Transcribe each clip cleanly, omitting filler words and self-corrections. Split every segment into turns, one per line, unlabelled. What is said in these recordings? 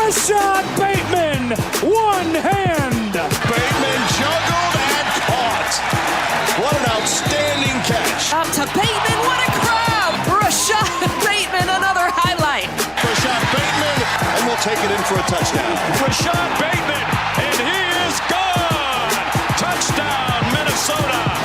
Rashod Bateman, one hand.
Bateman juggled and caught. What an outstanding catch.
Up to Bateman, what a crowd. Rashod Bateman, another highlight.
Rashod Bateman, and we'll take it in for a touchdown.
Rashod Bateman, and he is gone. Touchdown, Minnesota.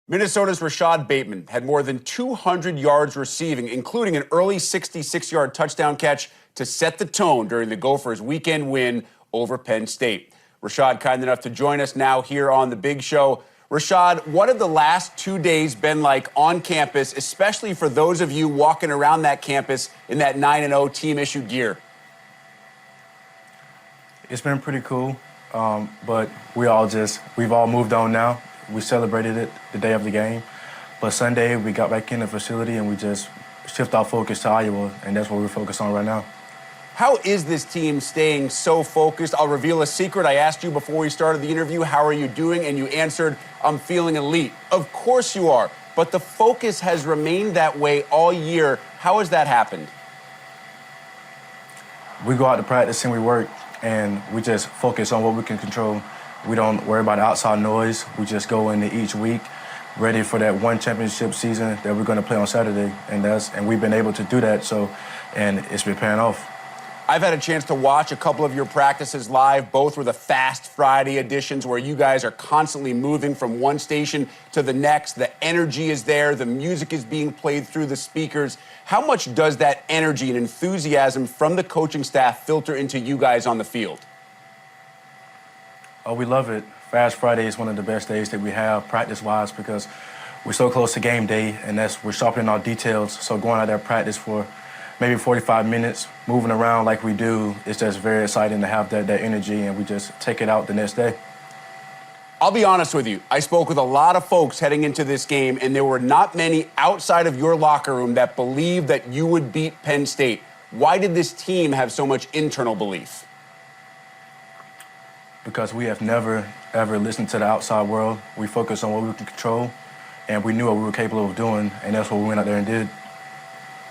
Minnesota's Rashod Bateman had more than 200 yards receiving, including an early 66-yard touchdown catch to set the tone during the Gophers' weekend win over Penn State. Rashod, kind enough to join us now here on The Big Show. Rashod, what have the last 2 days been like on campus, especially for those of you walking around that campus in that 9-0 team-issued gear?
It's been pretty cool, but we've all moved on now. We celebrated it the day of the game, but Sunday we got back in the facility and we just shift our focus to Iowa, and that's what we're focused on right now.
How is this team staying so focused? I'll reveal a secret. I asked you before we started the interview, how are you doing? And you answered, I'm feeling elite. Of course you are, but the focus has remained that way all year. How has that happened?
We go out to practice and we work, and we just focus on what we can control. We don't worry about outside noise. We just go into each week ready for that one championship season that we're going to play on Saturday, and we've been able to do that. And it's been paying off.
I've had a chance to watch a couple of your practices live. Both were the Fast Friday editions where you guys are constantly moving from one station to the next. The energy is there. The music is being played through the speakers. How much does that energy and enthusiasm from the coaching staff filter into you guys on the field?
Oh, we love it. Fast Friday is one of the best days that we have practice-wise because we're so close to game day, and we're sharpening our details. So going out there practice for maybe 45 minutes, moving around like we do, it's just very exciting to have that energy, and we just take it out the next day.
I'll be honest with you. I spoke with a lot of folks heading into this game, and there were not many outside of your locker room that believed that you would beat Penn State. Why did this team have so much internal belief?
Because we have never, ever listened to the outside world. We focus on what we can control, and we knew what we were capable of doing, and that's what we went out there and did.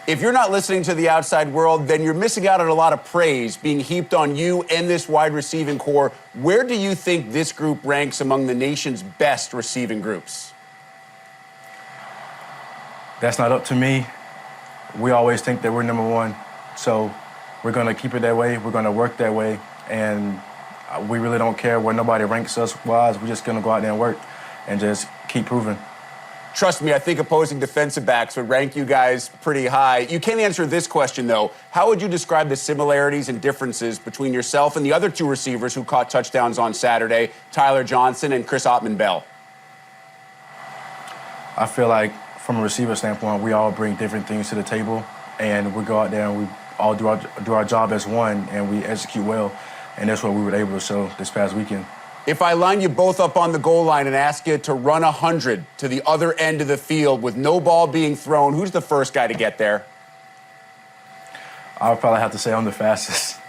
If you're not listening to the outside world, then you're missing out on a lot of praise being heaped on you and this wide receiving core. Where do you think this group ranks among the nation's best receiving groups?
That's not up to me. We always think that we're number one, so we're going to keep it that way. We're going to work that way, and we really don't care where nobody ranks us wise. We're just going to go out there and work and just keep proving.
Trust me, I think opposing defensive backs would rank you guys pretty high. You can't answer this question, though. How would you describe the similarities and differences between yourself and the other two receivers who caught touchdowns on Saturday, Tyler Johnson and Chris Ottman-Bell?
I feel like from a receiver standpoint, we all bring different things to the table, and we go out there and we all do our job as one, and we execute well. And that's what we were able to show this past weekend.
If I line you both up on the goal line and ask you to run 100 to the other end of the field with no ball being thrown, who's the first guy to get there?
I'll probably have to say I'm the fastest.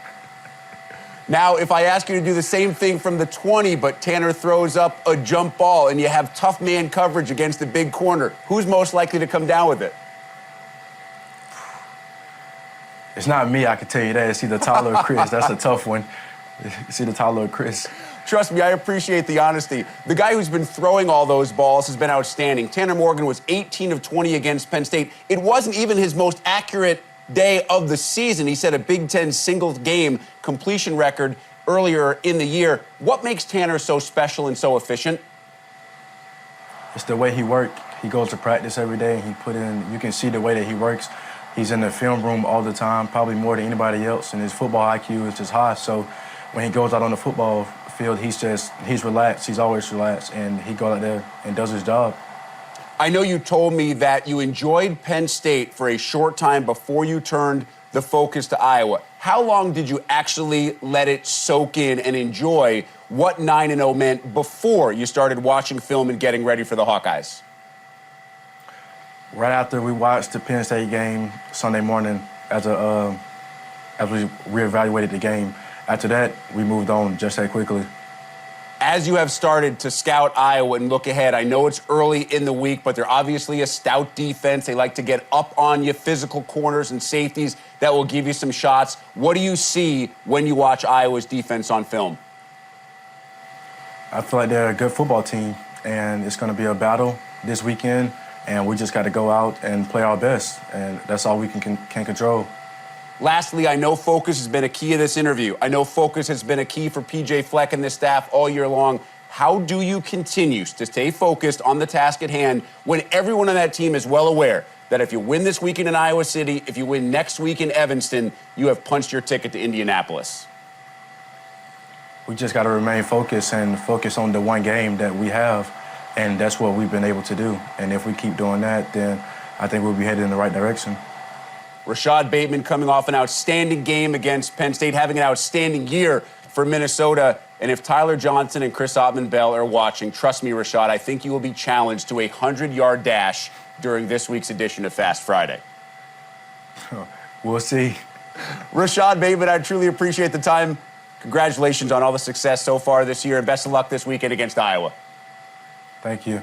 Now, if I ask you to do the same thing from the 20, but Tanner throws up a jump ball and you have tough man coverage against the big corner, who's most likely to come down with it?
It's not me, I can tell you that. It's either Tyler or Chris. That's a tough one. It's either Tyler or Chris.
Trust me, I appreciate the honesty. The guy who's been throwing all those balls has been outstanding. Tanner Morgan was 18 of 20 against Penn State. It wasn't even his most accurate day of the season. He set a Big Ten single-game completion record earlier in the year. What makes Tanner so special and so efficient?
It's the way he works. He goes to practice every day, and you can see the way that he works. He's in the film room all the time, probably more than anybody else, and his football IQ is just high. So when he goes out on the football field, he's relaxed. He's always relaxed, and he goes out there and does his job.
I know you told me that you enjoyed Penn State for a short time before you turned the focus to Iowa. How long did you actually let it soak in and enjoy what 9-0 meant before you started watching film and getting ready for the Hawkeyes?
Right after we watched the Penn State game Sunday morning, as we reevaluated the game, after that, we moved on just that quickly.
As you have started to scout Iowa and look ahead, I know it's early in the week, but they're obviously a stout defense. They like to get up on you, physical corners and safeties that will give you some shots. What do you see when you watch Iowa's defense on film?
I feel like they're a good football team, and it's going to be a battle this weekend, and we just got to go out and play our best, and that's all we can control.
Lastly, I know focus has been a key of this interview. I know focus has been a key for P.J. Fleck and this staff all year long. How do you continue to stay focused on the task at hand when everyone on that team is well aware that if you win this weekend in Iowa City, if you win next week in Evanston, you have punched your ticket to Indianapolis?
We just got to remain focused and focus on the one game that we have, and that's what we've been able to do. And if we keep doing that, then I think we'll be headed in the right direction.
Rashod Bateman coming off an outstanding game against Penn State, having an outstanding year for Minnesota. And if Tyler Johnson and Chris Ottman-Bell are watching, trust me, Rashod, I think you will be challenged to a 100-yard dash during this week's edition of Fast Friday.
We'll see.
Rashod Bateman, I truly appreciate the time. Congratulations on all the success so far this year, and best of luck this weekend against Iowa.
Thank you.